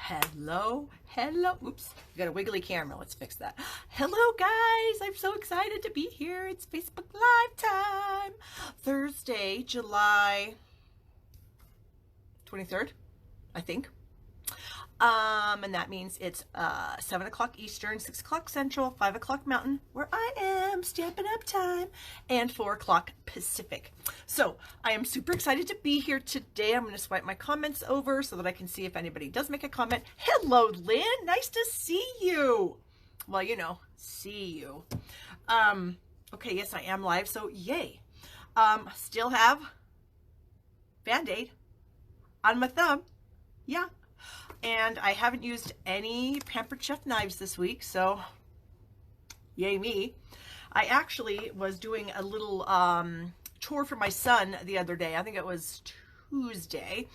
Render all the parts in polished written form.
Hello. Oops, we got a wiggly camera. Let's fix that. Hello, guys. I'm so excited to be here. It's Facebook Live time. Thursday, July 23rd, I think. And that means it's 7 o'clock Eastern, 6 o'clock Central, 5 o'clock Mountain, where I am, stamping up time, and 4 o'clock Pacific. So I am super excited to be here today. I'm going to swipe my comments over so that I can see if anybody does make a comment. Hello, Lynn. Nice to see you. Well, you know, see you. Okay, yes, I am live, so yay. Still have Band-Aid on my thumb. Yeah. And I haven't used any Pampered Chef knives this week, so yay me. I actually was doing a little chore for my son the other day. I think it was Tuesday.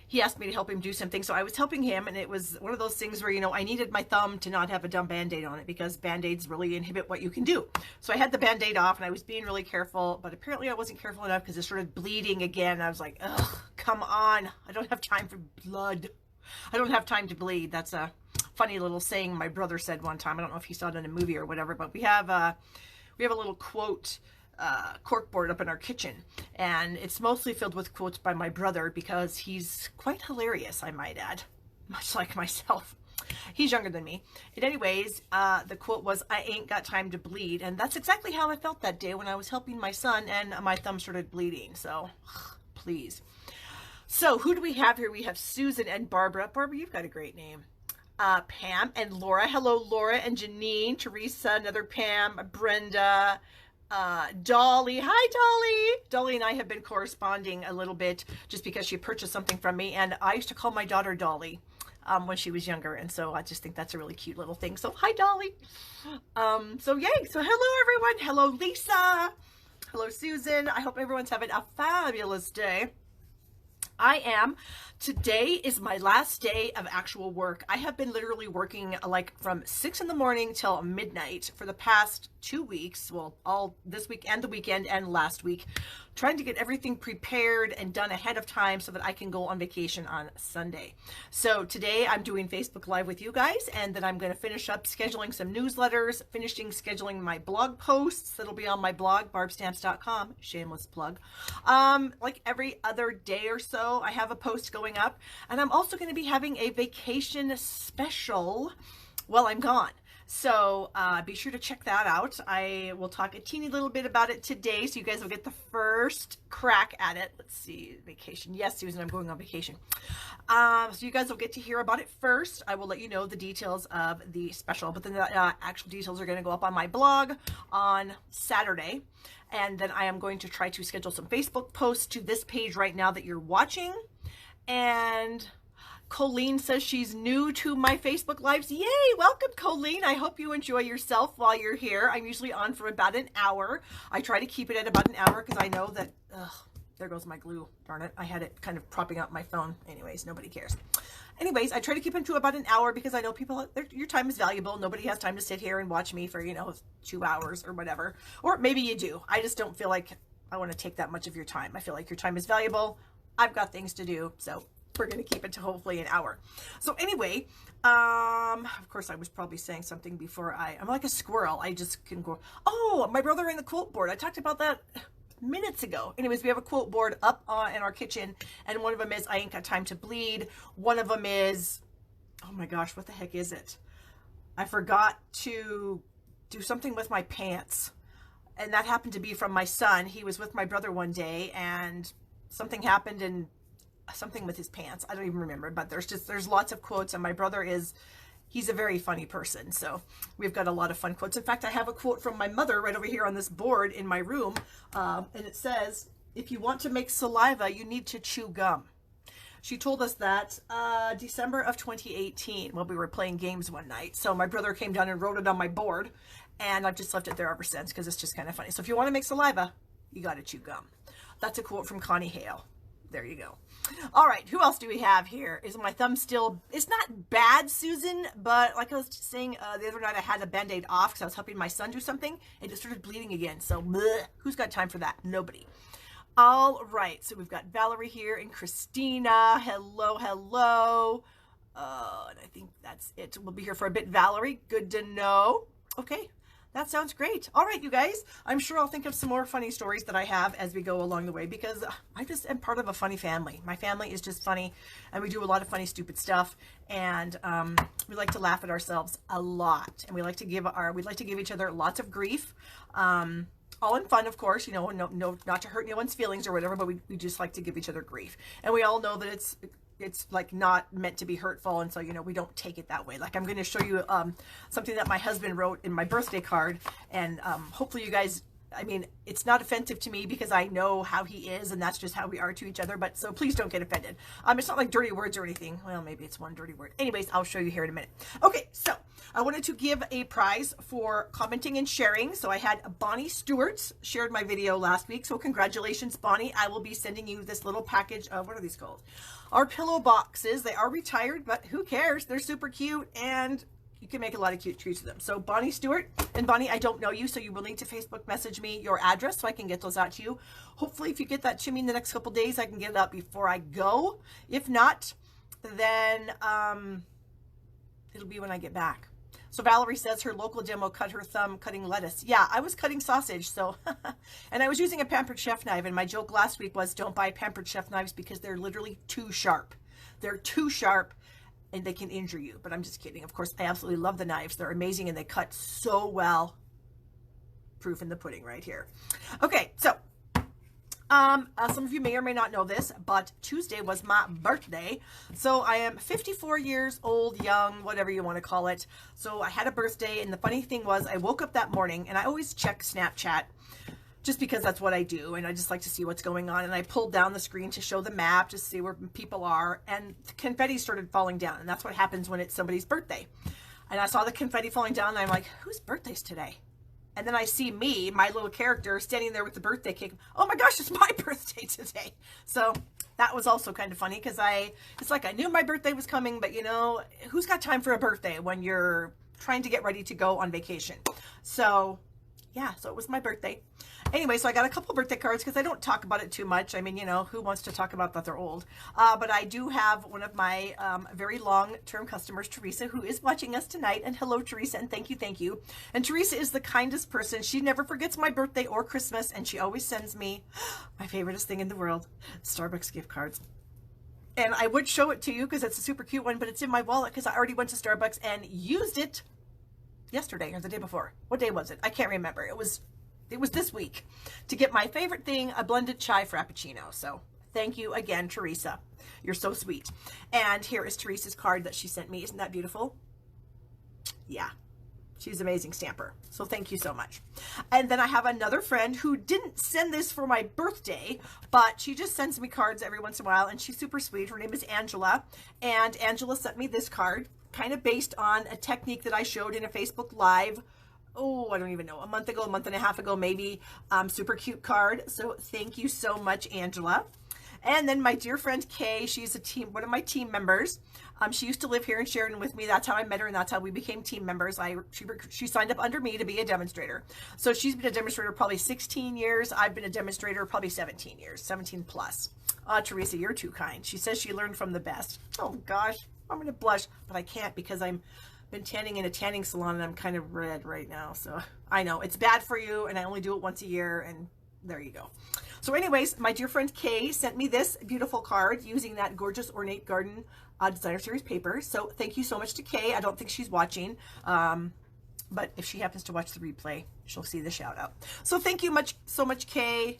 He asked me to help him do something, so I was helping him, and it was one of those things where, you know, I needed my thumb to not have a dumb Band-Aid on it because Band-Aids really inhibit what you can do. So I had the Band-Aid off, and I was being really careful, but apparently I wasn't careful enough because it started bleeding again. I was like, ugh, come on. I don't have time for blood. I don't have time to bleed. That's a funny little saying my brother said one time. I don't know if he saw it in a movie or whatever, but we have a little quote corkboard up in our kitchen, and it's mostly filled with quotes by my brother because he's quite hilarious, I might add, much like myself. He's younger than me. And anyways, the quote was, "I ain't got time to bleed," and that's exactly how I felt that day when I was helping my son and my thumb started bleeding. So please. So who do we have here? We have Susan and Barbara. Barbara, you've got a great name. Pam and Laura. Hello, Laura and Janine. Teresa, another Pam. Brenda. Dolly. Hi, Dolly. Dolly and I have been corresponding a little bit just because she purchased something from me. And I used to call my daughter Dolly when she was younger. And so I just think that's a really cute little thing. So hi, Dolly. So yay. So hello, everyone. Hello, Lisa. Hello, Susan. I hope everyone's having a fabulous day. I am. Today is my last day of actual work. I have been literally working like from 6 in the morning till midnight for the past 2 weeks. Well, all this week and the weekend and last week, trying to get everything prepared and done ahead of time so that I can go on vacation on Sunday. So today I'm doing Facebook Live with you guys, and then I'm going to finish up scheduling some newsletters, finishing scheduling my blog posts that'll be on my blog, barbstamps.com, shameless plug. Like every other day or so, I have a post going up, and I'm also going to be having a vacation special while I'm gone. So be sure to check that out. I will talk a teeny little bit about it today, so you guys will get the first crack at it. Let's see, vacation. Yes, Susan, I'm going on vacation. So you guys will get to hear about it first. I will let you know the details of the special, but then the actual details are going to go up on my blog on Saturday. And then I am going to try to schedule some Facebook posts to this page right now that you're watching. And Colleen says she's new to my Facebook Lives. Yay! Welcome, Colleen. I hope you enjoy yourself while you're here. I'm usually on for about an hour. I try to keep it at about an hour because I know that, there goes my glue. Darn it. I had it kind of propping up my phone. Anyways, nobody cares. Anyways, I try to keep them to about an hour because I know people, your time is valuable. Nobody has time to sit here and watch me for, 2 hours or whatever. Or maybe you do. I just don't feel like I want to take that much of your time. I feel like your time is valuable. I've got things to do. So we're going to keep it to hopefully an hour. So anyway, of course I was probably saying something before I'm like a squirrel. I just can go, oh, my brother and the quote board. I talked about that minutes ago. Anyways, we have a quote board up in our kitchen, and one of them is, "I ain't got time to bleed." One of them is, oh my gosh, what the heck is it? I forgot to do something with my pants. And that happened to be from my son. He was with my brother one day, and something happened, and something with his pants. I don't even remember, but there's lots of quotes, and my brother he's a very funny person. So we've got a lot of fun quotes. In fact, I have a quote from my mother right over here on this board in my room. And it says, "If you want to make saliva, you need to chew gum." She told us that December of 2018 while we were playing games one night. So my brother came down and wrote it on my board, and I've just left it there ever since because it's just kind of funny. So if you want to make saliva, you got to chew gum. That's a quote from Connie Hale. There you go. All right, who else do we have here? Is my thumb still, it's not bad, Susan, but like I was saying the other night, I had a Band-Aid off because I was helping my son do something, and it started bleeding again. So bleh, who's got time for that? Nobody. All right, so we've got Valerie here and Christina. Hello, hello. And I think that's it. We'll be here for a bit. Valerie, good to know. Okay, that sounds great. All right, you guys. I'm sure I'll think of some more funny stories that I have as we go along the way, because I just am part of a funny family. My family is just funny, and we do a lot of funny, stupid stuff, and we like to laugh at ourselves a lot, and we like to give each other lots of grief. All in fun, of course, you know, no, not to hurt anyone's feelings or whatever, but we just like to give each other grief. And we all know that it's like not meant to be hurtful, and so, you know, we don't take it that way. Like, I'm going to show you something that my husband wrote in my birthday card, and hopefully you guys, I mean, it's not offensive to me because I know how he is, and that's just how we are to each other, but so please don't get offended. It's not like dirty words or anything. Well, maybe it's one dirty word. Anyways, I'll show you here in a minute. Okay, so I wanted to give a prize for commenting and sharing. So I had Bonnie Stewart shared my video last week, so congratulations, Bonnie. I will be sending you this little package of, what are these called? Our pillow boxes. They are retired, but who cares? They're super cute, and you can make a lot of cute treats with them. So Bonnie Stewart, and Bonnie, I don't know you, so you will need to Facebook message me your address so I can get those out to you. Hopefully, if you get that to me in the next couple days, I can get it out before I go. If not, then it'll be when I get back. So Valerie says her local demo cut her thumb cutting lettuce. Yeah, I was cutting sausage, so, and I was using a Pampered Chef knife, and my joke last week was don't buy Pampered Chef knives because they're literally too sharp. They're too sharp, and they can injure you, but I'm just kidding. Of course, I absolutely love the knives. They're amazing, and they cut so well. Proof in the pudding right here. Okay, so some of you may or may not know this, but Tuesday was my birthday. So I am 54 years old, young, whatever you want to call it. So I had a birthday, and the funny thing was I woke up that morning, and I always check Snapchat just because that's what I do, and I just like to see what's going on. And I pulled down the screen to show the map to see where people are, and confetti started falling down, and that's what happens when it's somebody's birthday. And I saw the confetti falling down, and I'm like, whose birthday's today? And then I see me, my little character, standing there with the birthday cake. Oh my gosh, it's my birthday today. So that was also kind of funny, because it's like I knew my birthday was coming, but you know, who's got time for a birthday when you're trying to get ready to go on vacation? So yeah, so it was my birthday. Anyway, so I got a couple birthday cards because I don't talk about it too much. I mean, you know, who wants to talk about that they're old? But I do have one of my very long-term customers, Teresa, who is watching us tonight. And hello, Teresa, and thank you, thank you. And Teresa is the kindest person. She never forgets my birthday or Christmas, and she always sends me my favoriteest thing in the world, Starbucks gift cards. And I would show it to you because it's a super cute one, but it's in my wallet because I already went to Starbucks and used it yesterday or the day before. What day was it? I can't remember. It was this week to get my favorite thing, a blended chai frappuccino. So thank you again, Teresa. You're so sweet. And here is Teresa's card that she sent me. Isn't that beautiful? Yeah, she's an amazing stamper. So thank you so much. And then I have another friend who didn't send this for my birthday, but she just sends me cards every once in a while, and she's super sweet. Her name is Angela, and Angela sent me this card kind of based on a technique that I showed in a Facebook Live. Oh, I don't even know, a month and a half ago, maybe. Super cute card. So thank you so much, Angela. And then my dear friend Kay, she's one of my team members. She used to live here in Sheridan with me. That's how I met her, and that's how we became team members. She signed up under me to be a demonstrator. So she's been a demonstrator probably 16 years. I've been a demonstrator probably 17 years, 17 plus. Teresa, you're too kind. She says she learned from the best. Oh gosh, I'm going to blush, but I can't because I'm been tanning in a tanning salon, and I'm kind of red right now. So I know it's bad for you, and I only do it once a year, and there you go. So anyways, my dear friend Kay sent me this beautiful card using that gorgeous Ornate Garden Designer Series paper. So thank you so much to Kay. I don't think she's watching, but if she happens to watch the replay, she'll see the shout out. So thank you so much, Kay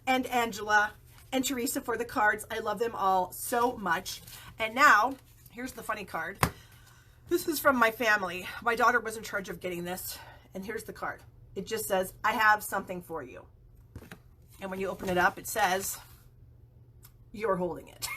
and Angela and Teresa, for the cards. I love them all so much. And now here's the funny card. This is from my family. My daughter was in charge of getting this, and here's the card. It just says, I have something for you. And when you open it up, it says, you're holding it.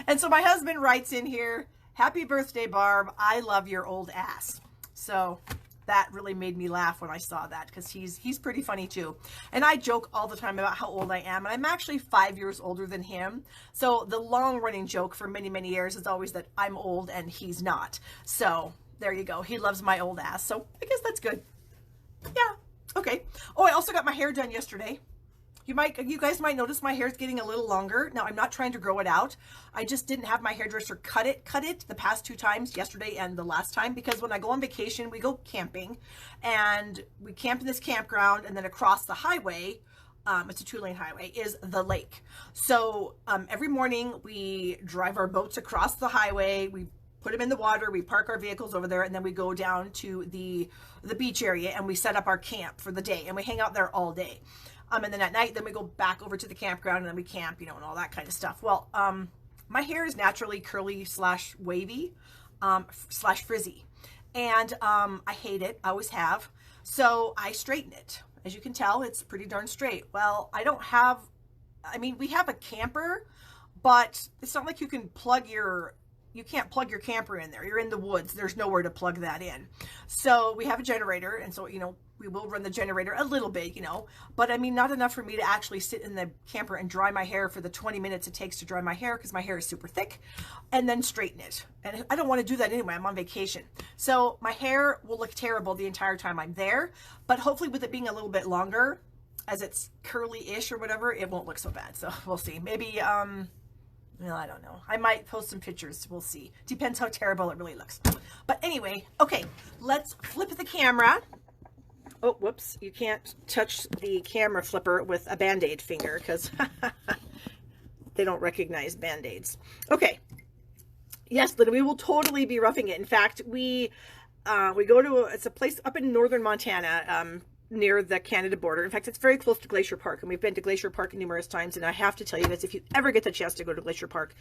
And so my husband writes in here, happy birthday, Barb. I love your old ass. So that really made me laugh when I saw that, because he's pretty funny too. And I joke all the time about how old I am, and I'm actually 5 years older than him. So the long running joke for many, many years is always that I'm old and he's not. So there you go. He loves my old ass. So I guess that's good. Yeah. Okay. Oh, I also got my hair done yesterday. You guys might notice my hair is getting a little longer. Now, I'm not trying to grow it out. I just didn't have my hairdresser cut it the past 2 times, yesterday and the last time, because when I go on vacation, we go camping, and we camp in this campground, and then across the highway, it's a 2-lane highway, is the lake. So every morning we drive our boats across the highway, we put them in the water, we park our vehicles over there, and then we go down to the beach area and we set up our camp for the day, and we hang out there all day. And then at night, then we go back over to the campground, and then we camp, you know, and all that kind of stuff. Well, my hair is naturally curly / wavy / frizzy, and I hate it. I always have. So I straighten it. As you can tell, it's pretty darn straight. Well, I don't have, I mean, we have a camper, but it's not like you can't plug your camper in there. You're in the woods. There's nowhere to plug that in. So we have a generator, and so, you know, we will run the generator a little bit, you know, but I mean, not enough for me to actually sit in the camper and dry my hair for the 20 minutes it takes to dry my hair, because my hair is super thick, and then straighten it. And I don't want to do that anyway. I'm on vacation. So my hair will look terrible the entire time I'm there, but hopefully with it being a little bit longer, as it's curly-ish or whatever, it won't look so bad. So we'll see. Maybe, well, I don't know. I might post some pictures. We'll see. Depends how terrible it really looks. But anyway, okay, let's flip the camera. Oh, whoops. You can't touch the camera flipper with a Band-Aid finger, because they don't recognize Band-Aids. Okay. Yes, Lydia, we will totally be roughing it. In fact, we go to it's a place up in northern Montana, near the Canada border. In fact, it's very close to Glacier Park, and we've been to Glacier Park numerous times, and I have to tell you guys, if you ever get the chance to go to Glacier Park,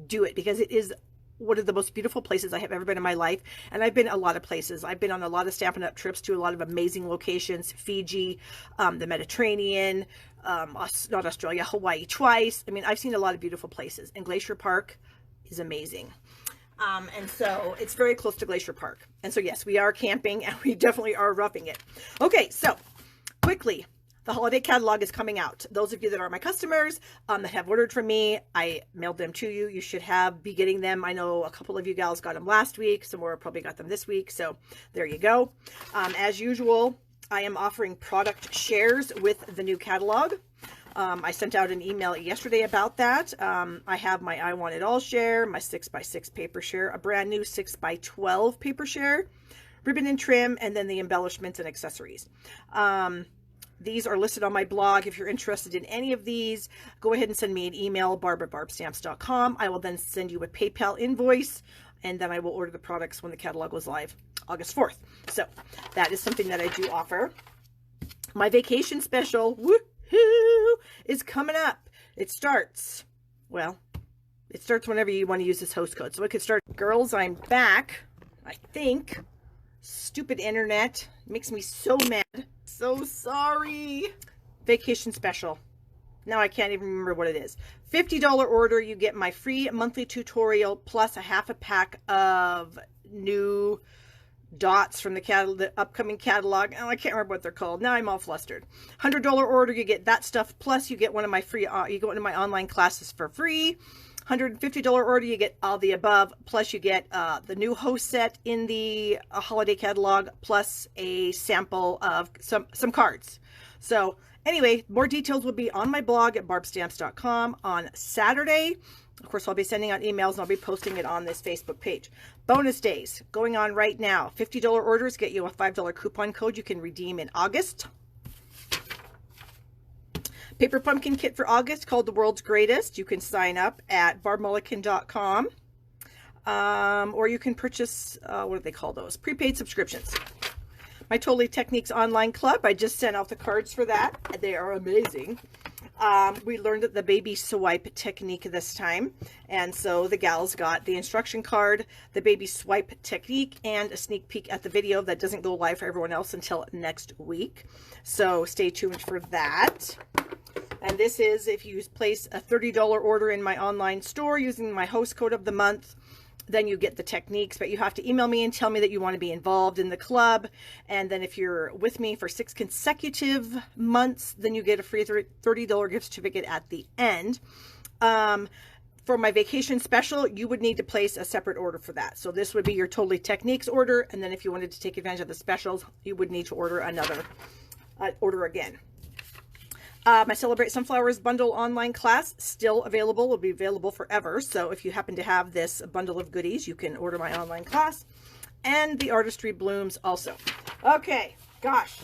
do it, because it is one of the most beautiful places I have ever been in my life. And I've been a lot of places. I've been on a lot of Stampin' Up! Trips to a lot of amazing locations, Fiji, the Mediterranean, not Australia, Hawaii twice. I mean, I've seen a lot of beautiful places, and Glacier Park is amazing. And so it's very close to Glacier Park. And so, yes, we are camping, and we definitely are roughing it. Okay, so quickly, the holiday catalog is coming out. Those of you that are my customers that have ordered from me, I mailed them to you. You should be getting them. I know a couple of you gals got them last week. Some more probably got them this week. So there you go. As usual, I am offering product shares with the new catalog. I sent out an email yesterday about that. I have my I Want It All share, my 6x6 paper share, a brand new 6x12 paper share, ribbon and trim, and then the embellishments and accessories. These are listed on my blog. If you're interested in any of these, go ahead and send me an email, barb@barbstamps.com. I will then send you a PayPal invoice, and then I will order the products when the catalog goes live August 4th. So that is something that I do offer. My vacation special, woohoo, is coming up. It starts whenever you want to use this host code. So it could start. Girls, I'm back, I think. Stupid internet makes me so mad. So sorry. Vacation special. Now I can't even remember what it is. $50 order, you get my free monthly tutorial plus a half a pack of new dots from the upcoming catalog. Oh, I can't remember what they're called. Now I'm all flustered. $100 order, you get that stuff plus you get one of my free, you go into my online classes for free. $150 order, you get all the above, plus you get the new host set in the holiday catalog, plus a sample of some cards. So anyway, more details will be on my blog at barbstamps.com on Saturday. Of course, I'll be sending out emails, and I'll be posting it on this Facebook page. Bonus days going on right now. $50 orders get you a $5 coupon code you can redeem in August. Paper pumpkin kit for August called The World's Greatest. You can sign up at barbmullican.com. Or you can purchase, what do they call those? Prepaid subscriptions. My Totally Techniques online club. I just sent out the cards for that. They are amazing. We learned the baby swipe technique this time. And so the gals got the instruction card, the baby swipe technique, and a sneak peek at the video that doesn't go live for everyone else until next week. So stay tuned for that. And this is if you place a $30 order in my online store using my host code of the month, then you get the techniques, but you have to email me and tell me that you want to be involved in the club. And then if you're with me for 6 consecutive months, then you get a free $30 gift certificate at the end. For my vacation special, you would need to place a separate order for that. So this would be your Totally Techniques order. And then if you wanted to take advantage of the specials, you would need to order another order again. My Celebrate Sunflowers bundle online class, still available, will be available forever. So if you happen to have this bundle of goodies, you can order my online class. And the Artistry Blooms also. Okay, gosh,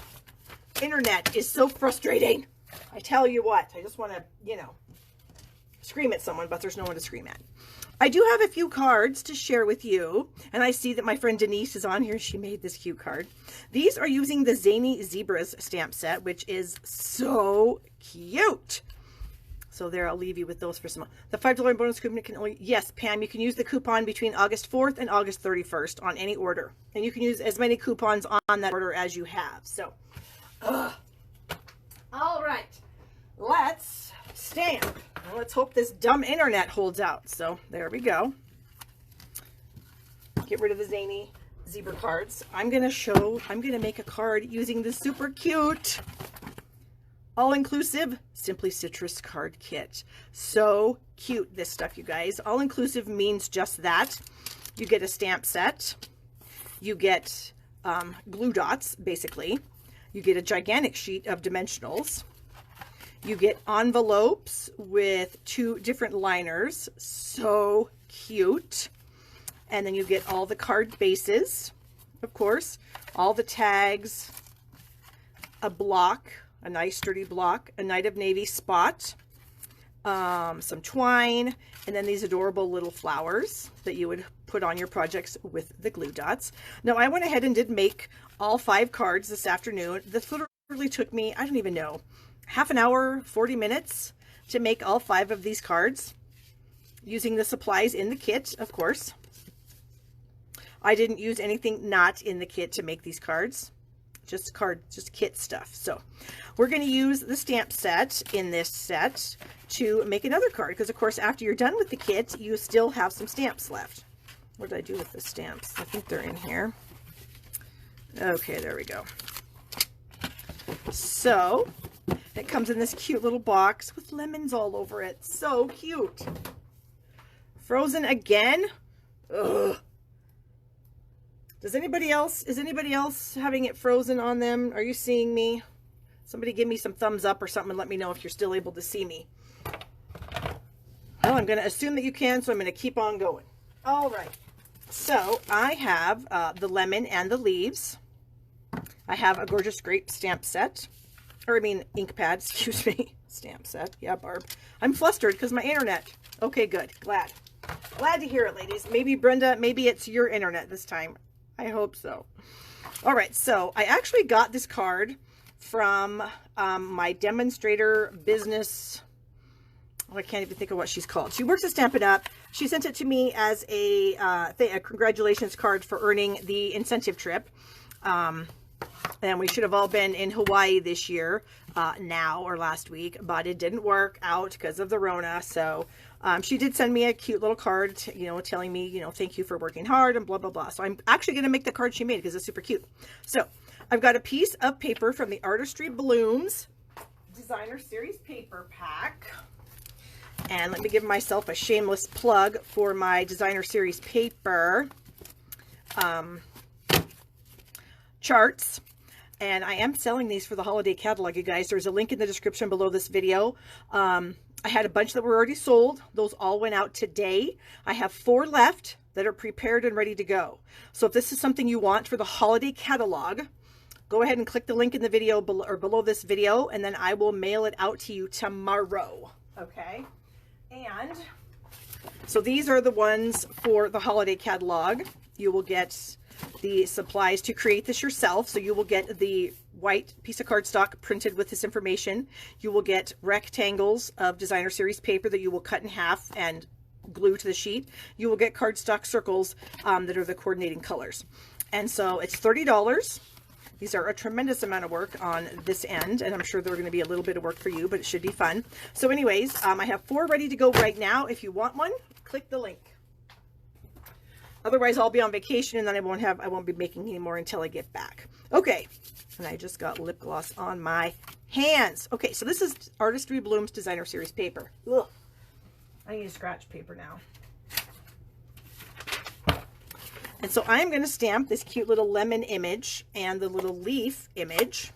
internet is so frustrating. I tell you what, I just want to, you know, scream at someone, but there's no one to scream at. I do have a few cards to share with you, and I see that my friend Denise is on here. She made this cute card. These are using the Zany Zebras stamp set, which is so cute. So there, I'll leave you with those for some. The $5 bonus coupon can only, yes, Pam, you can use the coupon between August 4th and August 31st on any order. And you can use as many coupons on that order as you have. So, all right, let's stamp. Well, let's hope this dumb internet holds out. So there we go. Get rid of the Zany Zebra cards. I'm going to make a card using the super cute all-inclusive Simply Citrus card kit. So cute, this stuff, you guys. All-inclusive means just that. You get a stamp set. You get glue dots, basically. You get a gigantic sheet of dimensionals. You get envelopes with 2 different liners. So cute. And then you get all the card bases, of course, all the tags, a block, a nice sturdy block, a Night of Navy spot, some twine, and then these adorable little flowers that you would put on your projects with the glue dots. Now, I went ahead and did make all 5 cards this afternoon. This literally took me, I don't even know, half an hour, 40 minutes to make all 5 of these cards using the supplies in the kit, of course. I didn't use anything not in the kit to make these cards, just kit stuff. So we're going to use the stamp set in this set to make another card, because of course after you're done with the kit, you still have some stamps left. What did I do with the stamps? I think they're in here. Okay, there we go. So it comes in this cute little box with lemons all over it. So cute. Frozen again? Ugh. Is anybody else having it frozen on them? Are you seeing me? Somebody give me some thumbs up or something and let me know if you're still able to see me. Well, I'm going to assume that you can, so I'm going to keep on going. All right. So I have the lemon and the leaves. I have a gorgeous grape stamp set. Or I mean ink pad, excuse me. Stamp set. Yeah, Barb. I'm flustered because my internet. Okay, good. Glad to hear it, ladies. Maybe Brenda, maybe it's your internet this time. I hope so. All right, so I actually got this card from my demonstrator business. Oh, I can't even think of what she's called. She works at Stampin' Up. She sent it to me as a congratulations card for earning the incentive trip. And we should have all been in Hawaii this year, now or last week, but it didn't work out because of the Rona. So she did send me a cute little card, you know, telling me, you know, thank you for working hard and blah, blah, blah. So I'm actually going to make the card she made because it's super cute. So I've got a piece of paper from the Artistry Blooms Designer Series paper pack. And let me give myself a shameless plug for my Designer Series paper charts. And I am selling these for the holiday catalog, you guys. There's a link in the description below this video. I had a bunch that were already sold. Those all went out today. I have 4 left that are prepared and ready to go. So if this is something you want for the holiday catalog, go ahead and click the link in the video below this video, and then I will mail it out to you tomorrow. Okay. And so these are the ones for the holiday catalog. You will get the supplies to create this yourself. So you will get the white piece of cardstock printed with this information. You will get rectangles of Designer Series paper that you will cut in half and glue to the sheet. You will get cardstock circles that are the coordinating colors. And so it's $30. These are a tremendous amount of work on this end, and I'm sure they're going to be a little bit of work for you, but it should be fun. So anyways, I have 4 ready to go right now. If you want one, click the link. Otherwise, I'll be on vacation, and then I won't be making any more until I get back. Okay, and I just got lip gloss on my hands. Okay, so this is Artistry Blooms Designer Series paper. Ugh. I need a scratch paper now. And so I'm going to stamp this cute little lemon image and the little leaf image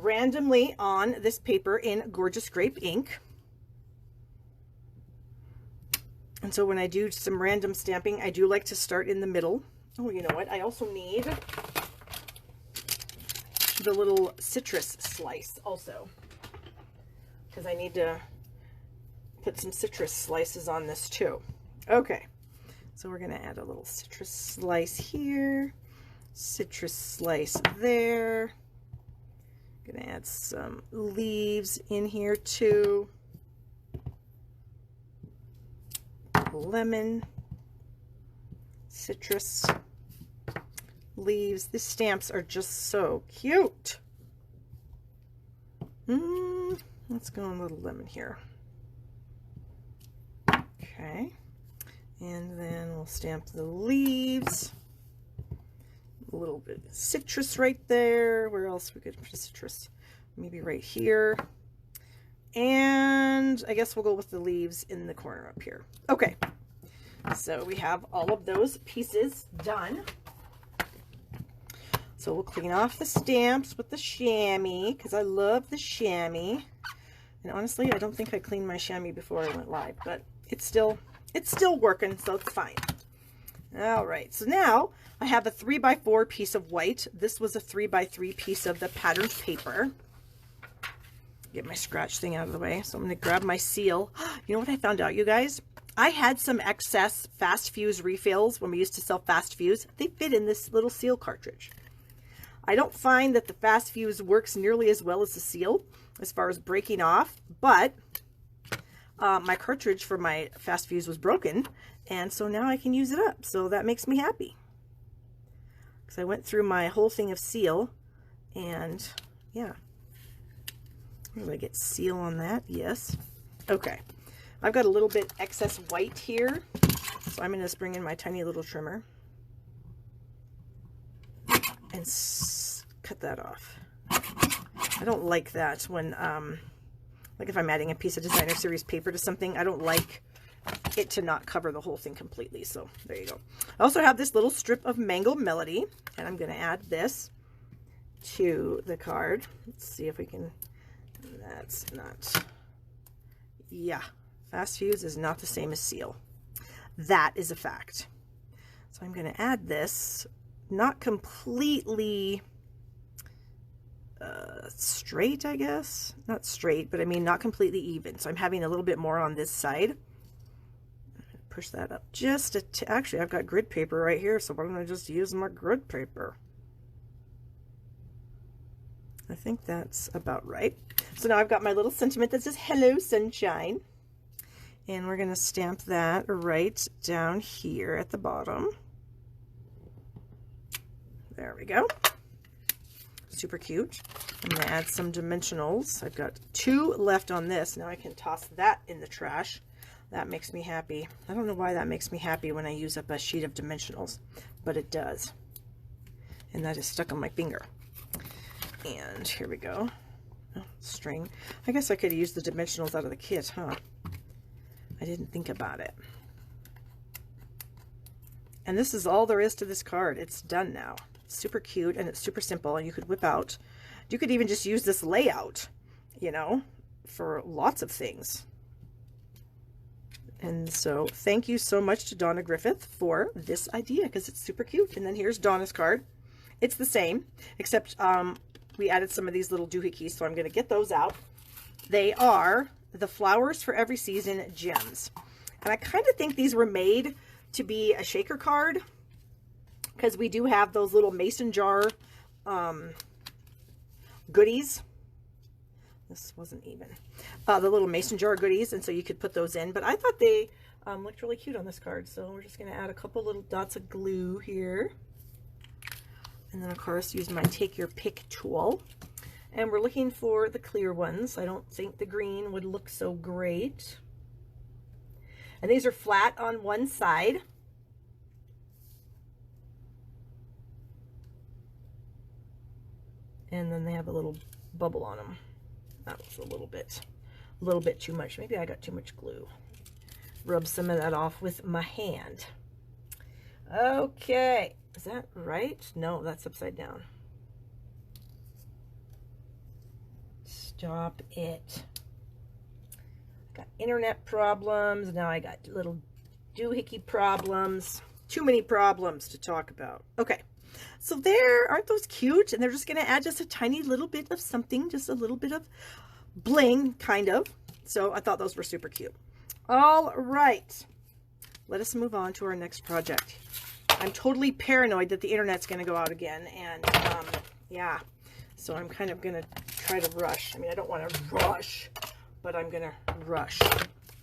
randomly on this paper in Gorgeous Grape ink. And so when I do some random stamping, I do like to start in the middle. Oh, you know what? I also need the little citrus slice also, because I need to put some citrus slices on this too. Okay, so we're going to add a little citrus slice here, citrus slice there. Going to add some leaves in here too. Lemon, citrus, leaves. These stamps are just so cute. Let's go a little lemon here. Okay, and then we'll stamp the leaves. A little bit of citrus right there. Where else we could put citrus? Maybe right here. And I guess we'll go with the leaves in the corner up here. Okay, so we have all of those pieces done. So we'll clean off the stamps with the chamois, because I love the chamois. And honestly, I don't think I cleaned my chamois before I went live, but it's still working, so it's fine. All right, so now I have a 3x4 piece of white. This was a 3x3 piece of the patterned paper. Get my scratch thing out of the way. So I'm going to grab my seal. You know what I found out, you guys? I had some excess Fast Fuse refills when we used to sell Fast Fuse. They fit in this little seal cartridge. I don't find that the Fast Fuse works nearly as well as the seal as far as breaking off, but my cartridge for my Fast Fuse was broken, and so now I can use it up. So that makes me happy, because I went through my whole thing of seal, and yeah. Do I get seal on that? Yes. Okay. I've got a little bit excess white here, so I'm going to bring in my tiny little trimmer and cut that off. I don't like that when, like if I'm adding a piece of designer series paper to something, I don't like it to not cover the whole thing completely. So there you go. I also have this little strip of Mango Melody, and I'm going to add this to the card. Let's see if we can. That's not, yeah, Fast Fuse is not the same as seal. That is a fact. So I'm going to add this, not completely straight, I guess. Not straight, but I mean not completely even. So I'm having a little bit more on this side. Push that up just a actually, I've got grid paper right here, so why don't I just use my grid paper? I think that's about right. So now I've got my little sentiment that says, "Hello, sunshine." And we're going to stamp that right down here at the bottom. There we go. Super cute. I'm going to add some dimensionals. I've got 2 left on this. Now I can toss that in the trash. That makes me happy. I don't know why that makes me happy when I use up a sheet of dimensionals, but it does. And that is stuck on my finger. And here we go. Oh, string. I guess I could use the dimensionals out of the kit, huh? I didn't think about it. And this is all there is to this card. It's done now. It's super cute and it's super simple, and you could whip out. You could even just use this layout, you know, for lots of things. And so thank you so much to Donna Griffith for this idea, because it's super cute. And then here's Donna's card. It's the same, except we added some of these little doohickeys, so I'm going to get those out. They are the Flowers for Every Season gems. And I kind of think these were made to be a shaker card, because we do have those little mason jar goodies. This wasn't even. The little mason jar goodies, and so you could put those in. But I thought they looked really cute on this card, so we're just going to add a couple little dots of glue here. And then, of course, use my Take Your Pick tool. And we're looking for the clear ones. I don't think the green would look so great. And these are flat on one side. And then they have a little bubble on them. That was a little bit too much. Maybe I got too much glue. Rub some of that off with my hand. Okay. Is that right? No, that's upside down. Stop it. Got internet problems. Now I got little doohickey problems. Too many problems to talk about. Okay. So there, aren't those cute? And they're just going to add just a tiny little bit of something, just a little bit of bling, kind of. So I thought those were super cute. All right. Let us move on to our next project. I'm totally paranoid that the internet's going to go out again. And yeah, so I'm kind of going to try to rush. I mean, I don't want to rush, but I'm going to rush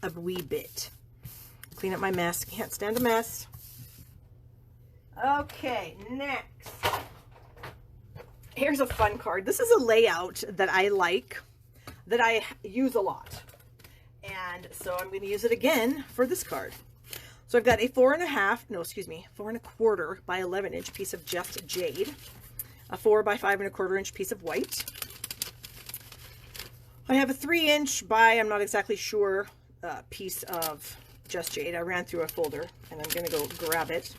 a wee bit. Clean up my mess. Can't stand a mess. Okay, next. Here's a fun card. This is a layout that I like, that I use a lot. And so I'm going to use it again for this card. So I've got a 4.25 by 11 inch piece of Just Jade, a 4 by 5.25 inch piece of white. I have a 3 inch by, I'm not exactly sure, piece of Just Jade. I ran through a folder and I'm going to go grab it.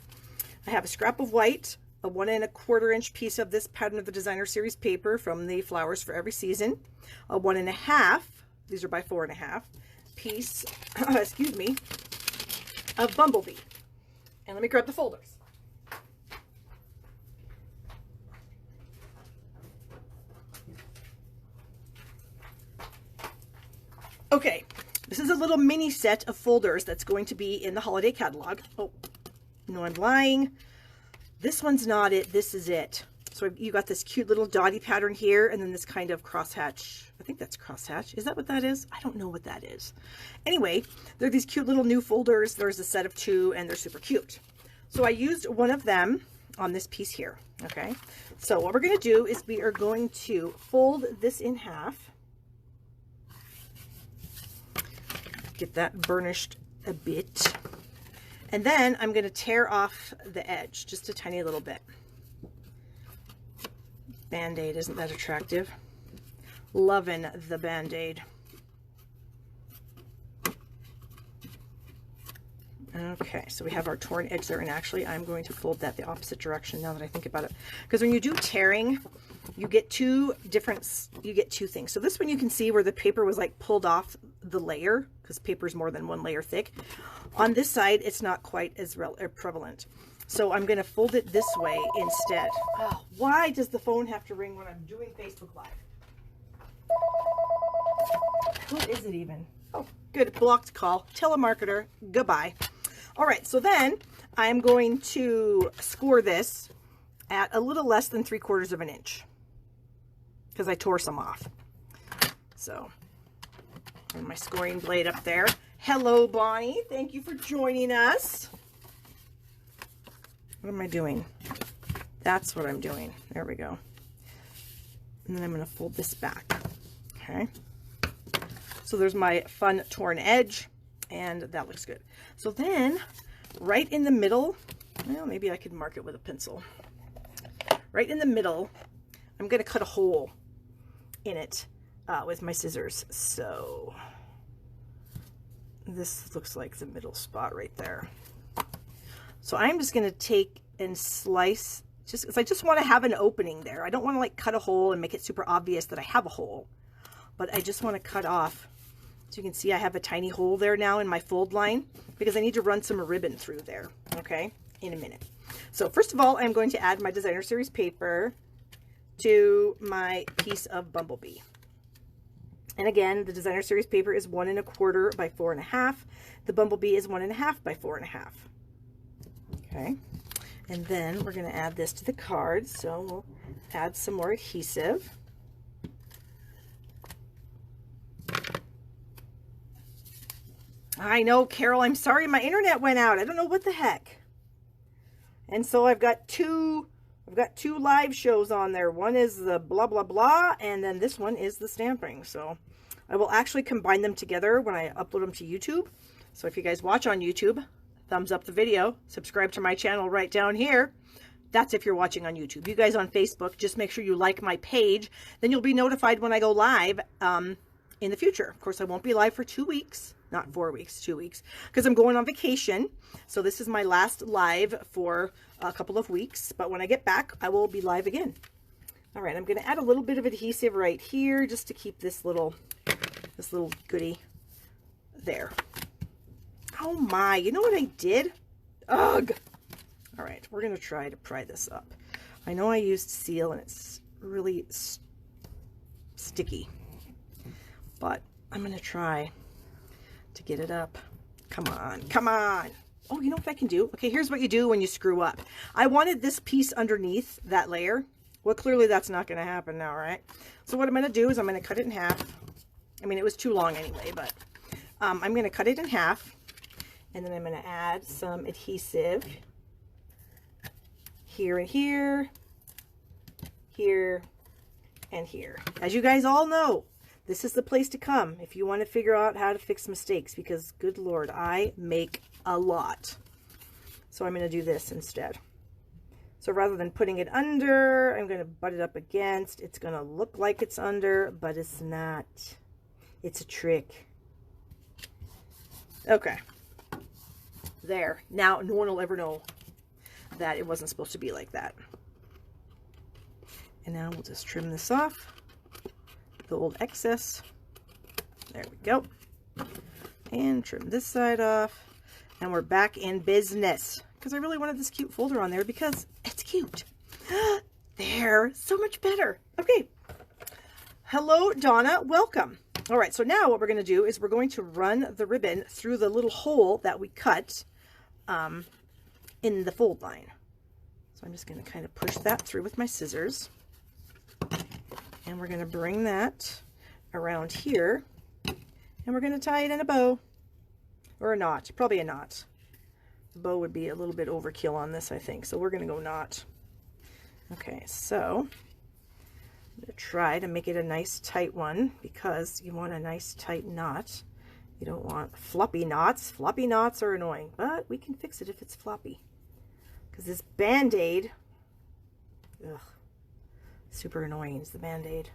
I have a scrap of white, a 1.25 inch piece of this Pattern of the Designer series paper from the Flowers for Every Season, a 1.5, these are by 4.5, piece, excuse me, of Bumblebee. And let me grab the folders. Okay, this is a little mini set of folders that's going to be in the holiday catalog. Oh, no, I'm lying. This one's not it. This is it. So you got this cute little dotty pattern here, and then this kind of crosshatch. I think that's crosshatch. Is that what that is? I don't know what that is. Anyway, they're these cute little new folders. There's a set of 2, and they're super cute. So I used one of them on this piece here. Okay. So what we're going to do is we are going to fold this in half. Get that burnished a bit. And then I'm going to tear off the edge just a tiny little bit. Band-Aid, isn't that attractive? Loving the Band-Aid. Okay, so we have our torn edge there, and actually I'm going to fold that the opposite direction now that I think about it. Because when you do tearing, you get two things. So this one you can see where the paper was like pulled off the layer, because paper is more than one layer thick. On this side, it's not quite as prevalent. So I'm going to fold it this way instead. Oh, why does the phone have to ring when I'm doing Facebook Live? Who is it even? Oh, good. Blocked call. Telemarketer. Goodbye. All right. So then I'm going to score this at a little less than 3/4 of an inch because I tore some off. So, and my scoring blade up there. Hello, Bonnie. Thank you for joining us. What am I doing? That's what I'm doing. There we go. And then I'm going to fold this back. Okay. So there's my fun torn edge, and that looks good. So then, right in the middle, well, maybe I could mark it with a pencil. Right in the middle, I'm going to cut a hole in it with my scissors. So this looks like the middle spot right there. So I'm just going to take and slice, just because I just want to have an opening there. I don't want to like cut a hole and make it super obvious that I have a hole, but I just want to cut off. So you can see I have a tiny hole there now in my fold line because I need to run some ribbon through there, okay, in a minute. So first of all, I'm going to add my Designer Series paper to my piece of Bumblebee. And again, the Designer Series paper is 1.25 by 4.5. The Bumblebee is 1.5 by 4.5. Okay, and then we're going to add this to the card. So we'll add some more adhesive. I know, Carol, I'm sorry, my internet went out. I don't know what the heck. And so I've got two live shows on there. One is the blah, blah, blah, and then this one is the stamping. So I will actually combine them together when I upload them to YouTube. So if you guys watch on YouTube, thumbs up the video, subscribe to my channel right down here. That's if you're watching on YouTube. You guys on Facebook, just make sure you like my page. Then you'll be notified when I go live in the future. Of course, I won't be live for 2 weeks. Not 4 weeks, 2 weeks, because I'm going on vacation. So this is my last live for a couple of weeks. But when I get back, I will be live again. All right, I'm going to add a little bit of adhesive right here just to keep this little goodie there. Oh my, you know what I did? Ugh. All right, we're going to try to pry this up. I know I used seal and it's really sticky, but I'm going to try to get it up. Come on, come on. Oh, you know what I can do? Okay, here's what you do when you screw up. I wanted this piece underneath that layer. Well, clearly that's not going to happen now, right? So what I'm going to do is I'm going to cut it in half. I mean, it was too long anyway, but I'm going to cut it in half, and then I'm going to add some adhesive here and here, here, and here. As you guys all know, this is the place to come if you want to figure out how to fix mistakes, because good Lord, I make a lot. So I'm going to do this instead. So rather than putting it under, I'm going to butt it up against. It's going to look like it's under, but it's not. It's a trick. Okay. There. Now no one will ever know that it wasn't supposed to be like that. And now we'll just trim this off. The old excess. There we go. And trim this side off. And we're back in business. Because I really wanted this cute folder on there because it's cute. There, so much better. Okay. Hello, Donna. Welcome. All right, so now what we're going to do is we're going to run the ribbon through the little hole that we cut in the fold line. So I'm just going to kind of push that through with my scissors. And we're going to bring that around here. And we're going to tie it in a bow. Or a knot. Probably a knot. Bow would be a little bit overkill on this, I think. So we're going to go knot. Okay, so I'm going to try to make it a nice tight one, because you want a nice tight knot. You don't want floppy knots. Floppy knots are annoying, but we can fix it if it's floppy. Because this Band-Aid, ugh, super annoying is the Band-Aid.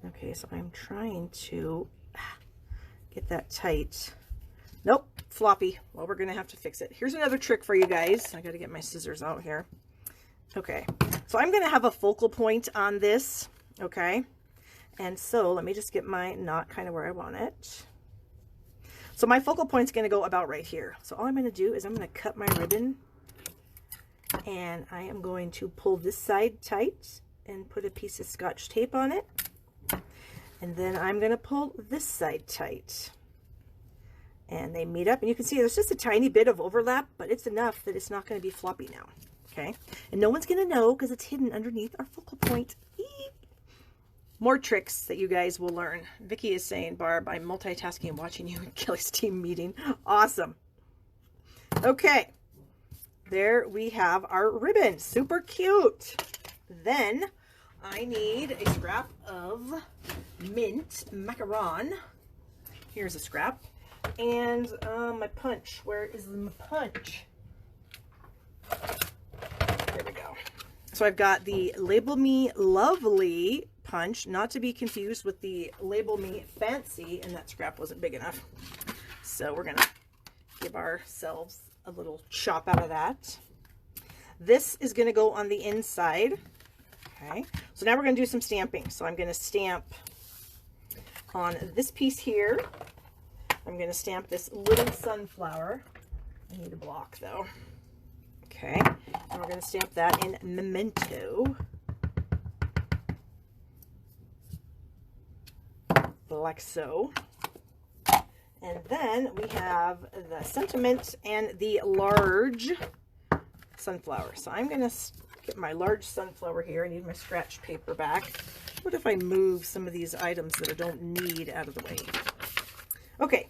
Okay, so I'm trying to get that tight. Nope, floppy. Well, we're going to have to fix it. Here's another trick for you guys. I got to get my scissors out here. Okay, so I'm going to have a focal point on this, okay? And so let me just get my knot kind of where I want it. So my focal point's going to go about right here. So all I'm going to do is I'm going to cut my ribbon, and I am going to pull this side tight and put a piece of Scotch tape on it. And then I'm going to pull this side tight. And they meet up, and you can see there's just a tiny bit of overlap, but it's enough that it's not going to be floppy now. Okay, and no one's going to know because it's hidden underneath our focal point. Eep. More tricks that you guys will learn. Vicki is saying, Barb, I'm multitasking watching you in Kelly's team meeting. Awesome. Okay, there we have our ribbon. Super cute. Then I need a scrap of mint macaron. Here's a scrap. And my punch. Where is my punch? There we go. So I've got the Label Me Lovely punch, not to be confused with the Label Me Fancy, and that scrap wasn't big enough. So we're going to give ourselves a little chop out of that. This is going to go on the inside. Okay. So now we're going to do some stamping. So I'm going to stamp on this piece here. I'm going to stamp this little sunflower. I need a block though. Okay, and we're going to stamp that in Memento. Like so. And then we have the Sentiment and the large sunflower. So I'm going to get my large sunflower here. I need my scratch paper back. What if I move some of these items that I don't need out of the way? Okay,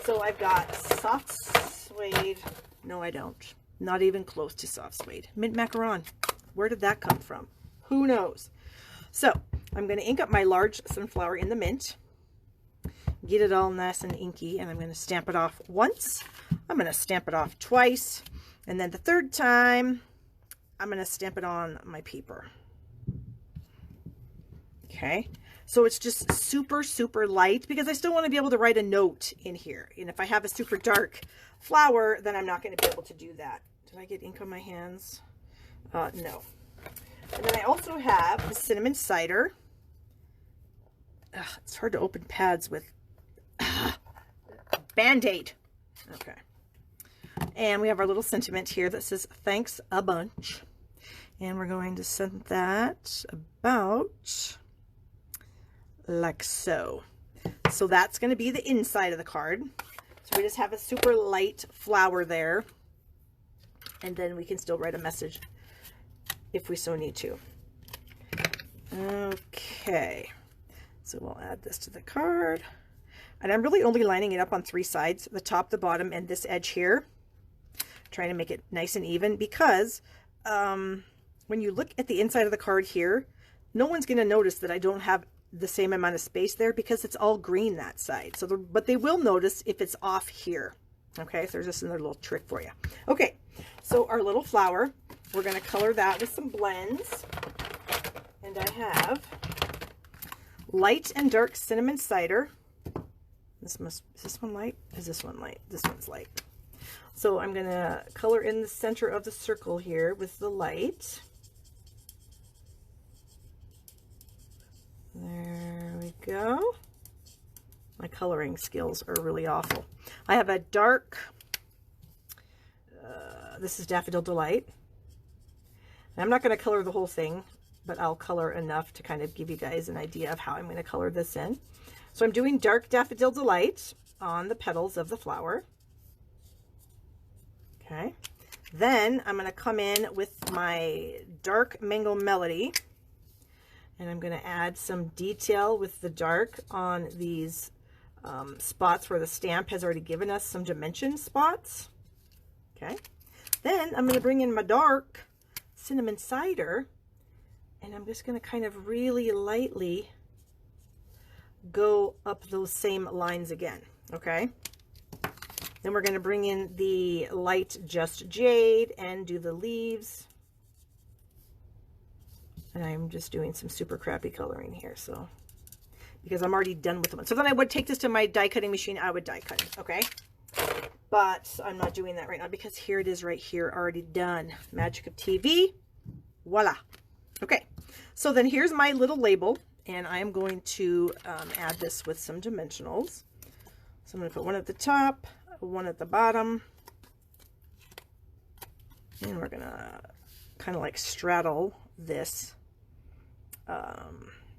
so I've got soft suede. No, I don't. Not even close to soft suede. Mint macaron. Where did that come from? Who knows? So I'm going to ink up my large sunflower in the mint. Get it all nice and inky, and I'm going to stamp it off once. I'm going to stamp it off twice, and then the third time I'm going to stamp it on my paper. Okay, so it's just super, super light because I still want to be able to write a note in here. And if I have a super dark flower, then I'm not going to be able to do that. Did I get ink on my hands? No. And then I also have the cinnamon cider. Ugh, it's hard to open pads with Band-Aid. Okay. And we have our little sentiment here that says, thanks a bunch. And we're going to send that about like so. So that's going to be the inside of the card. So we just have a super light flower there. And then we can still write a message if we so need to. Okay. So we'll add this to the card. And I'm really only lining it up on 3 sides, the top, the bottom, and this edge here. Trying to make it nice and even because when you look at the inside of the card here, no one's going to notice that I don't have the same amount of space there because it's all green that side. So, but they will notice if it's off here. Okay, so there's just another little trick for you. Okay, so our little flower, we're going to color that with some blends. And I have light and dark cinnamon cider. Is this one light? Is this one light? This one's light. So I'm going to color in the center of the circle here with the light. There we go. My coloring skills are really awful. I have a dark, this is Daffodil Delight. And I'm not going to color the whole thing, but I'll color enough to kind of give you guys an idea of how I'm going to color this in. So I'm doing dark Daffodil Delight on the petals of the flower. Okay. Then I'm going to come in with my dark Mango Melody. And I'm going to add some detail with the dark on these spots where the stamp has already given us some dimension spots. Okay. Then I'm going to bring in my dark cinnamon cider. And I'm just going to kind of really lightly go up those same lines again. Okay. Then we're going to bring in the light Just Jade and do the leaves. And I'm just doing some super crappy coloring here, so because I'm already done with the one. So then I would take this to my die cutting machine, I would die cut it, okay? But I'm not doing that right now because here it is right here, already done. Magic of TV, voila. Okay, so then here's my little label, and I am going to add this with some dimensionals. So I'm going to put one at the top, one at the bottom, and we're going to kind of like straddle this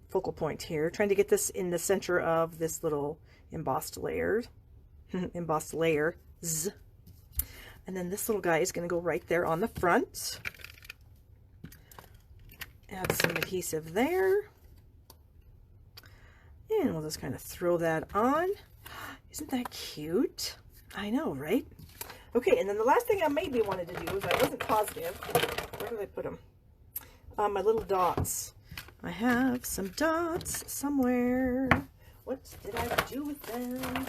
focal point here, trying to get this in the center of this little embossed layer. Embossed layers. And then this little guy is going to go right there on the front. Add some adhesive there. And we'll just kind of throw that on. Isn't that cute? I know, right? Okay, and then the last thing I maybe wanted to do is I wasn't positive. Where did I put them? My little dots. I have some dots somewhere. What did I do with them?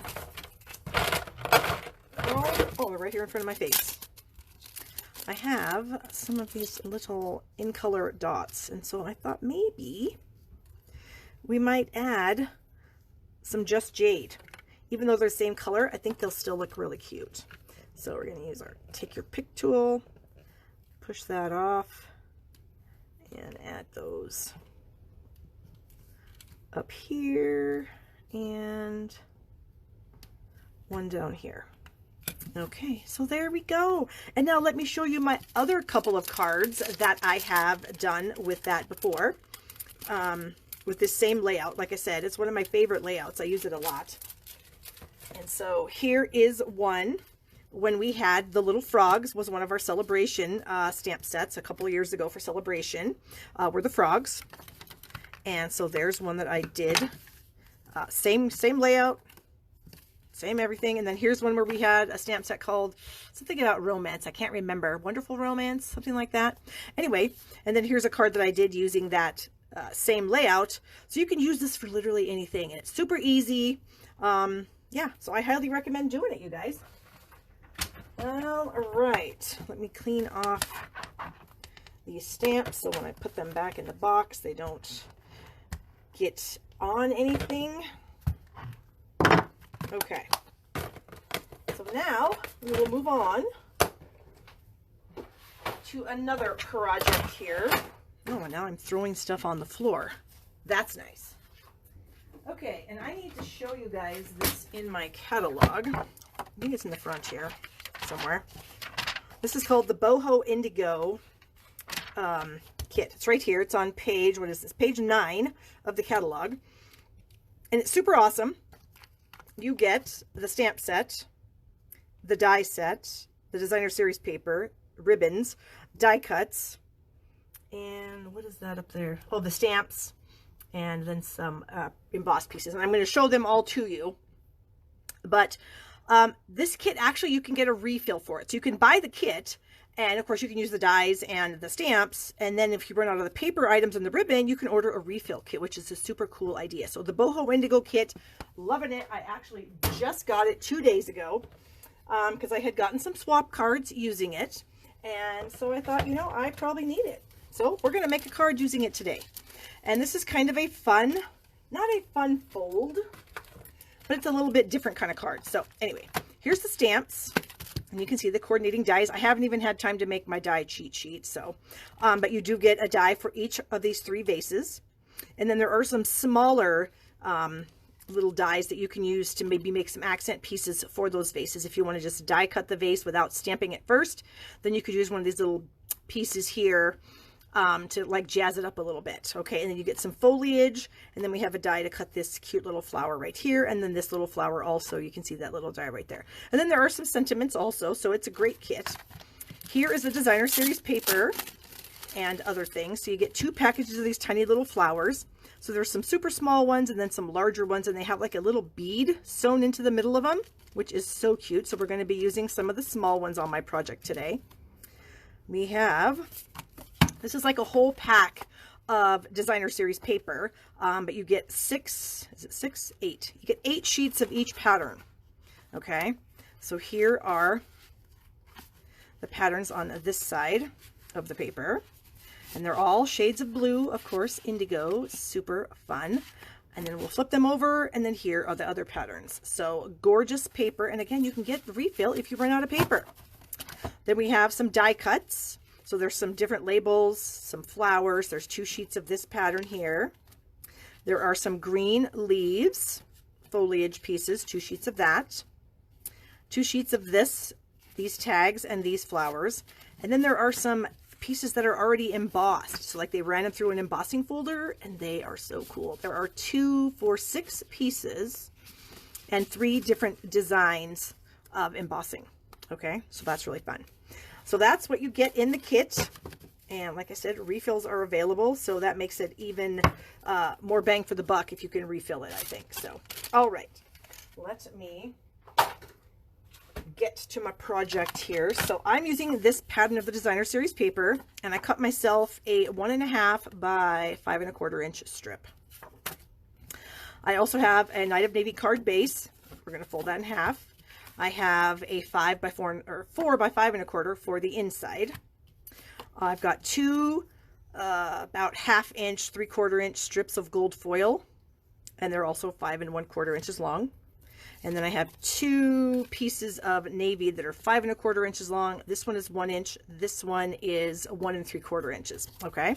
Oh, they're right here in front of my face. I have some of these little in color dots, and so I thought maybe we might add some Just Jade. Even though they're the same color, I think they'll still look really cute. So we're going to use our take your pick tool, push that off, and add those up here and one down here. Okay, so there we go. And now let me show you my other couple of cards that I have done with that before. With this same layout. Like I said, it's one of my favorite layouts. I use it a lot. And so here is one. When we had the little frogs, was one of our celebration stamp sets a couple of years ago for celebration, were the frogs. And so there's one that I did. Same layout, same everything. And then here's one where we had a stamp set called something about romance. I can't remember. Wonderful Romance, something like that. Anyway, and then here's a card that I did using that same layout. So you can use this for literally anything. And it's super easy. Yeah, so I highly recommend doing it, you guys. All right, let me clean off these stamps so when I put them back in the box, they don't get on anything. Okay, so now we will move on to another project here. Oh, and now I'm throwing stuff on the floor. That's nice. Okay, and I need to show you guys this in my catalog. I think it's in the front here somewhere. This is called the Boho Indigo kit. It's right here. It's on page, what is this? Page 9 of the catalog. And it's super awesome. You get the stamp set, the die set, the designer series paper, ribbons, die cuts, and what is that up there? Oh, the stamps, and then some embossed pieces. And I'm going to show them all to you. But this kit, actually, you can get a refill for it. So you can buy the kit, and of course you can use the dies and the stamps. And then if you run out of the paper items and the ribbon, you can order a refill kit, which is a super cool idea. So the Boho Indigo kit, loving it. I actually just got it 2 days ago because I had gotten some swap cards using it. And so I thought, you know, I probably need it. So we're going to make a card using it today. And this is kind of a fun, not a fun fold, but it's a little bit different kind of card. So anyway, here's the stamps. And you can see the coordinating dies. I haven't even had time to make my die cheat sheet. So, but you do get a die for each of these 3 vases. And then there are some smaller little dies that you can use to maybe make some accent pieces for those vases. If you want to just die cut the vase without stamping it first, then you could use one of these little pieces here to like jazz it up a little bit. Okay, and then you get some foliage, and then we have a die to cut this cute little flower right here, and then this little flower also. You can see that little die right there. And then there are some sentiments also, so it's a great kit. Here is the designer series paper and other things. So you get 2 packages of these tiny little flowers. So there's some super small ones and then some larger ones, and they have like a little bead sewn into the middle of them, which is so cute. So we're going to be using some of the small ones on my project today. We have, this is like a whole pack of designer series paper, but you get 6, is it 6? 8. You get 8 sheets of each pattern. Okay, so here are the patterns on this side of the paper, and they're all shades of blue, of course, indigo, super fun. And then we'll flip them over, and then here are the other patterns. So gorgeous paper, and again, you can get the refill if you run out of paper. Then we have some die cuts. So there's some different labels, some flowers. There's 2 sheets of this pattern here. There are some green leaves, foliage pieces, 2 sheets of that. 2 sheets of these tags and these flowers. And then there are some pieces that are already embossed. So like they ran them through an embossing folder, and they are so cool. There are 2 for 6 pieces and 3 different designs of embossing. Okay, so that's really fun. So that's what you get in the kit. And like I said, refills are available. So that makes it even more bang for the buck if you can refill it, I think. So, all right, let me get to my project here. So I'm using this pattern of the designer series paper, and I cut myself a 1.5 by 5 1/4 inch strip. I also have a Night of Navy card base. We're going to fold that in half. I have a 5 by 4 or 4 by 5 1/4 for the inside. I've got 2 about 1/2 inch, 3/4 inch strips of gold foil, and they're also 5 1/4 inches long. And then I have 2 pieces of navy that are 5 1/4 inches long. This one is 1 inch. This one is 1 3/4 inches. Okay.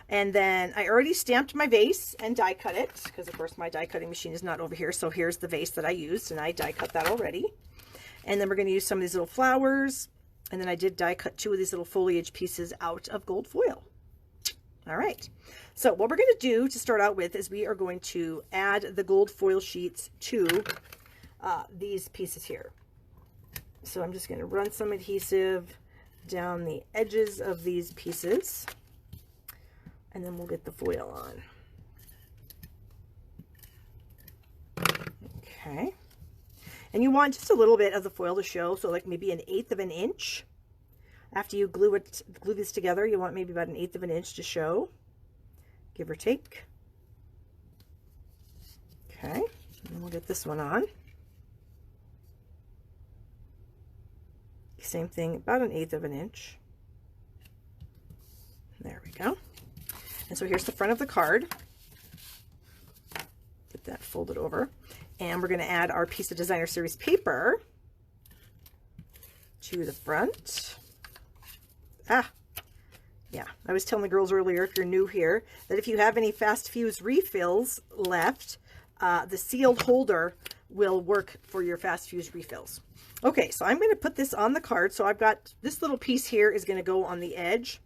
And then I already stamped my vase and die cut it, because of course my die cutting machine is not over here. So here's the vase that I used, and I die cut that already. And then we're going to use some of these little flowers. And then I did die cut 2 of these little foliage pieces out of gold foil. All right. So what we're going to do to start out with is we are going to add the gold foil sheets to these pieces here. So I'm just going to run some adhesive down the edges of these pieces, and then we'll get the foil on. Okay. And you want just a little bit of the foil to show, so like maybe 1/8 of an inch. After you glue this together, you want maybe about 1/8 of an inch to show, give or take. Okay, and we'll get this one on. Same thing, about 1/8 of an inch. There we go. And so here's the front of the card. Get that folded over. And we're going to add our piece of designer series paper to the front. Yeah, I was telling the girls earlier, if you're new here, that if you have any Fast Fuse refills left, the sealed holder will work for your Fast Fuse refills. Okay, so I'm going to put this on the card. So I've got this little piece here is going to go on the edge.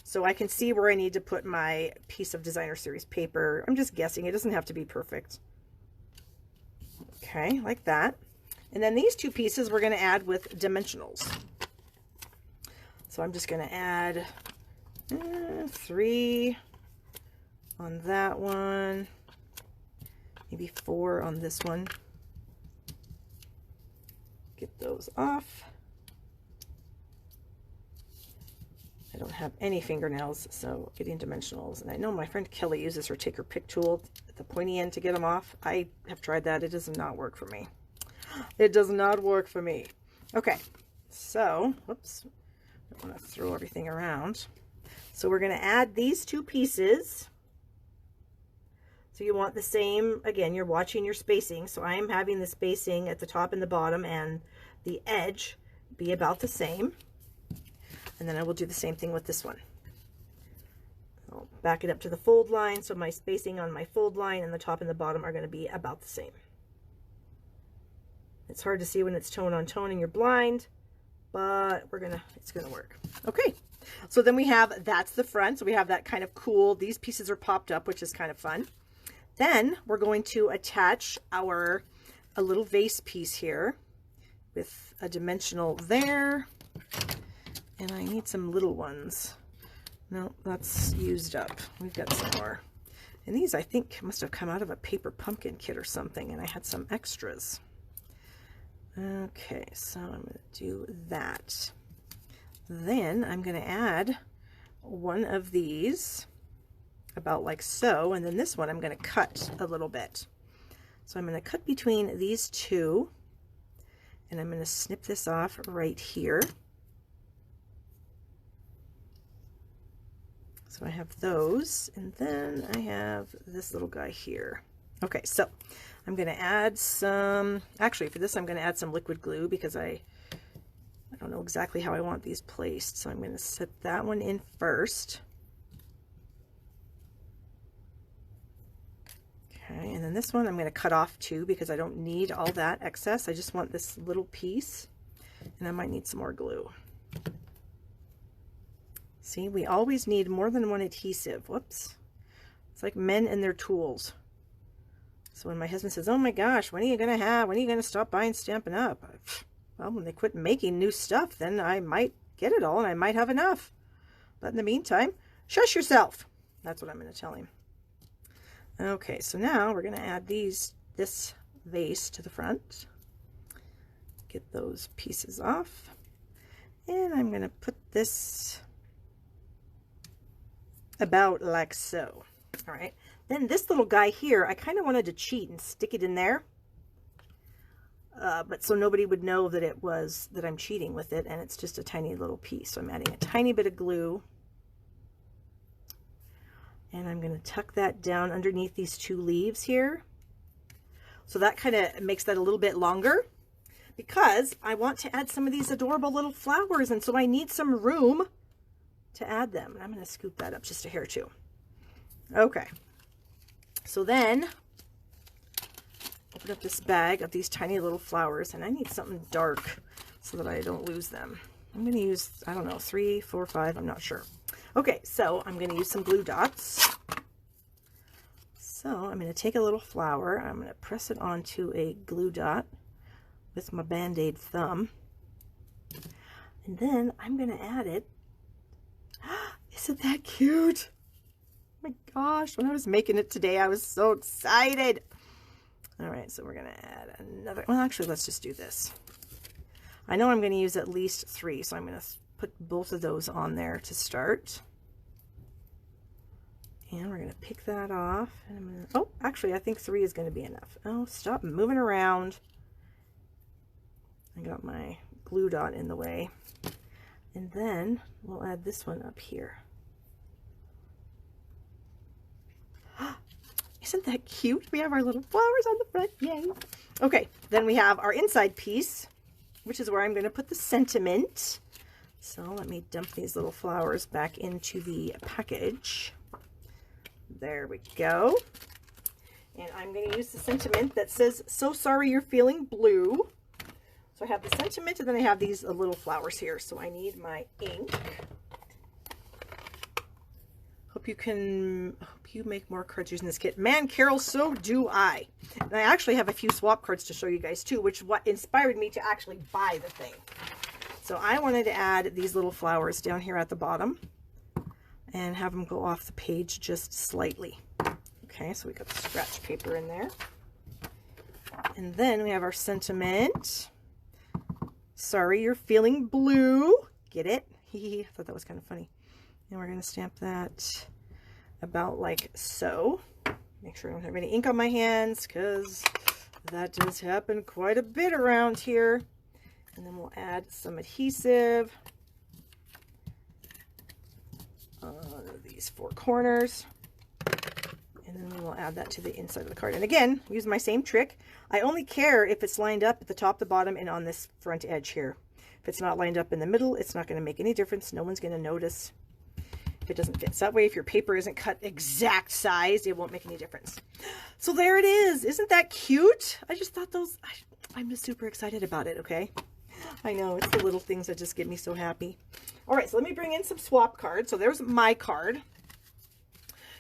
So I can see where I need to put my piece of Designer Series paper. I'm just guessing. It doesn't have to be perfect. Okay, like that. And then these two pieces we're going to add with dimensionals. So I'm just going to add 3 on that one, maybe 4 on this one. Get those off. I don't have any fingernails, so getting dimensionals. And I know my friend Kelly uses her take or pick tool at the pointy end to get them off. I have tried that. It does not work for me. It does not work for me. Okay, so, whoops, I don't want to throw everything around. So we're going to add these two pieces. So you want the same, again, you're watching your spacing. So I am having the spacing at the top and the bottom and the edge be about the same. And then I will do the same thing with this one. I'll back it up to the fold line. So my spacing on my fold line and the top and the bottom are going to be about the same. It's hard to see when it's tone on tone and you're blind, but it's going to work. Okay. So then we have, that's the front. So we have that kind of cool, these pieces are popped up, which is kind of fun. Then we're going to attach a little vase piece here with a dimensional there. And I need some little ones. No, that's used up. We've got some more. And these I think must have come out of a paper pumpkin kit or something, and I had some extras. Okay, so I'm going to do that. Then I'm going to add one of these about like so, and then this one I'm going to cut a little bit. So I'm going to cut between these two, and I'm going to snip this off right here. So I have those, and then I have this little guy here. Okay, so I'm going to add some, actually for this I'm going to add some liquid glue because I don't know exactly how I want these placed. So I'm going to set that one in first. Okay, and then this one I'm going to cut off too because I don't need all that excess. I just want this little piece, and I might need some more glue. See, we always need more than one adhesive. Whoops. It's like men and their tools. So when my husband says, oh my gosh, when are you going to stop buying Stampin' Up? Well, when they quit making new stuff, then I might get it all and I might have enough. But in the meantime, shush yourself. That's what I'm going to tell him. Okay, so now we're going to add this vase to the front. Get those pieces off. And I'm going to put this about like so. All right, then this little guy here, I kind of wanted to cheat and stick it in there, but so nobody would know that that I'm cheating with it, and it's just a tiny little piece. So I'm adding a tiny bit of glue, and I'm going to tuck that down underneath these two leaves here. So that kind of makes that a little bit longer because I want to add some of these adorable little flowers, and so I need some room to add them. I'm going to scoop that up just a hair too. Okay, so then open up this bag of these tiny little flowers, and I need something dark so that I don't lose them. I'm going to use, I don't know, 3, 4, 5, I'm not sure. Okay, so I'm going to use some glue dots. So I'm going to take a little flower, I'm going to press it onto a glue dot with my Band-Aid thumb, and then I'm going to add it. Isn't that cute? Oh my gosh, when I was making it today, I was so excited. All right, so we're going to add another. Well, actually, let's just do this. I know I'm going to use at least 3, so I'm going to put both of those on there to start. And we're going to pick that off. And I'm going to, oh, actually, I think 3 is going to be enough. Oh, stop moving around. I got my glue dot in the way. And then we'll add this one up here. Isn't that cute? We have our little flowers on the front. Yay. Okay, then we have our inside piece, which is where I'm going to put the sentiment. So let me dump these little flowers back into the package. There we go. And I'm going to use the sentiment that says, "So sorry you're feeling blue." So I have the sentiment, and then I have these little flowers here. So I need my ink. Hope you make more cards using this kit. Man, Carol, so do I. And I actually have a few swap cards to show you guys too, which what inspired me to actually buy the thing. So I wanted to add these little flowers down here at the bottom and have them go off the page just slightly. Okay, so we got the scratch paper in there. And then we have our sentiment. Sorry, you're feeling blue. Get it? I thought that was kind of funny. And we're going to stamp that about like so. Make sure I don't have any ink on my hands, because that does happen quite a bit around here. And then we'll add some adhesive on these four corners. And then we will add that to the inside of the card. And again, use my same trick. I only care if it's lined up at the top, the bottom, and on this front edge here. If it's not lined up in the middle, it's not going to make any difference. No one's going to notice if it doesn't fit. So that way, if your paper isn't cut exact size, it won't make any difference. So there it is. Isn't that cute? I just thought those, I'm just super excited about it, okay? I know, it's the little things that just get me so happy. All right, so let me bring in some swap cards. So there's my card.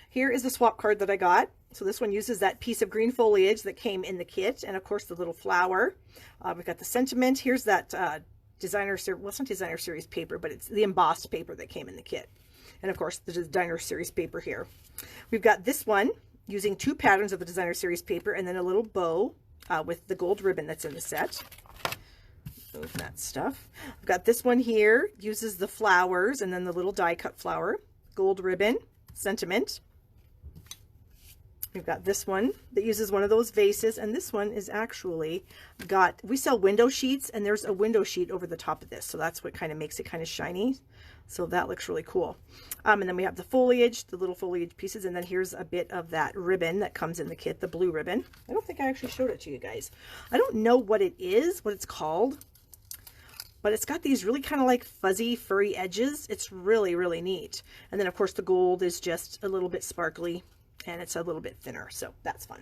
Here is the swap card that I got. So this one uses that piece of green foliage that came in the kit, and of course the little flower. We've got the sentiment. Here's that designer series, well, it's not designer series paper, but it's the embossed paper that came in the kit. And of course the designer series paper here. We've got this one using two patterns of the designer series paper, and then a little bow with the gold ribbon that's in the set. Move that stuff. I've got this one here, uses the flowers and then the little die cut flower, gold ribbon, sentiment. We've got this one that uses one of those vases, and this one is actually got, we sell window sheets, and there's a window sheet over the top of this, so that's what kind of makes it kind of shiny. So that looks really cool. And then we have the foliage, the little foliage pieces, and then here's a bit of that ribbon that comes in the kit, the blue ribbon. I don't think I actually showed it to you guys. I don't know what it is, what it's called, but it's got these really kind of like fuzzy, furry edges. It's really, really neat. And then of course the gold is just a little bit sparkly, and it's a little bit thinner, so that's fun.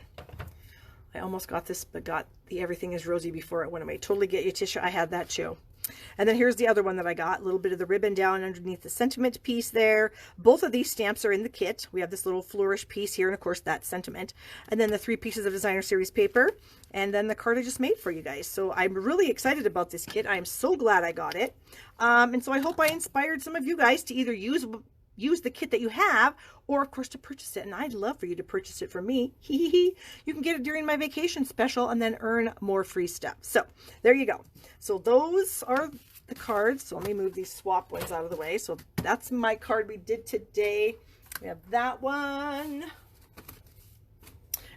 I almost got this, but got the Everything is Rosy before it went away. Totally get you, Tisha. I had that too. And then here's the other one that I got. A little bit of the ribbon down underneath the sentiment piece there. Both of these stamps are in the kit. We have this little flourish piece here, and of course that sentiment. And then the 3 pieces of designer series paper. And then the card I just made for you guys. So I'm really excited about this kit. I am so glad I got it. And so I hope I inspired some of you guys to either use the kit that you have, or of course to purchase it. And I'd love for you to purchase it from me. You can get it during my vacation special and then earn more free stuff. So there you go. So those are the cards. So let me move these swap ones out of the way. So that's my card we did today. We have that one.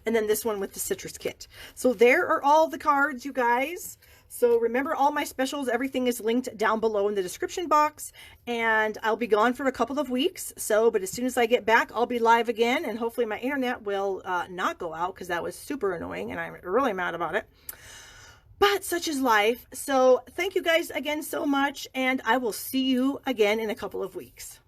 And then this one with the citrus kit. So there are all the cards, you guys. So remember, all my specials, everything is linked down below in the description box, and I'll be gone for a couple of weeks. But as soon as I get back, I'll be live again, and hopefully my internet will not go out, because that was super annoying and I'm really mad about it. But such is life. So thank you guys again so much, and I will see you again in a couple of weeks.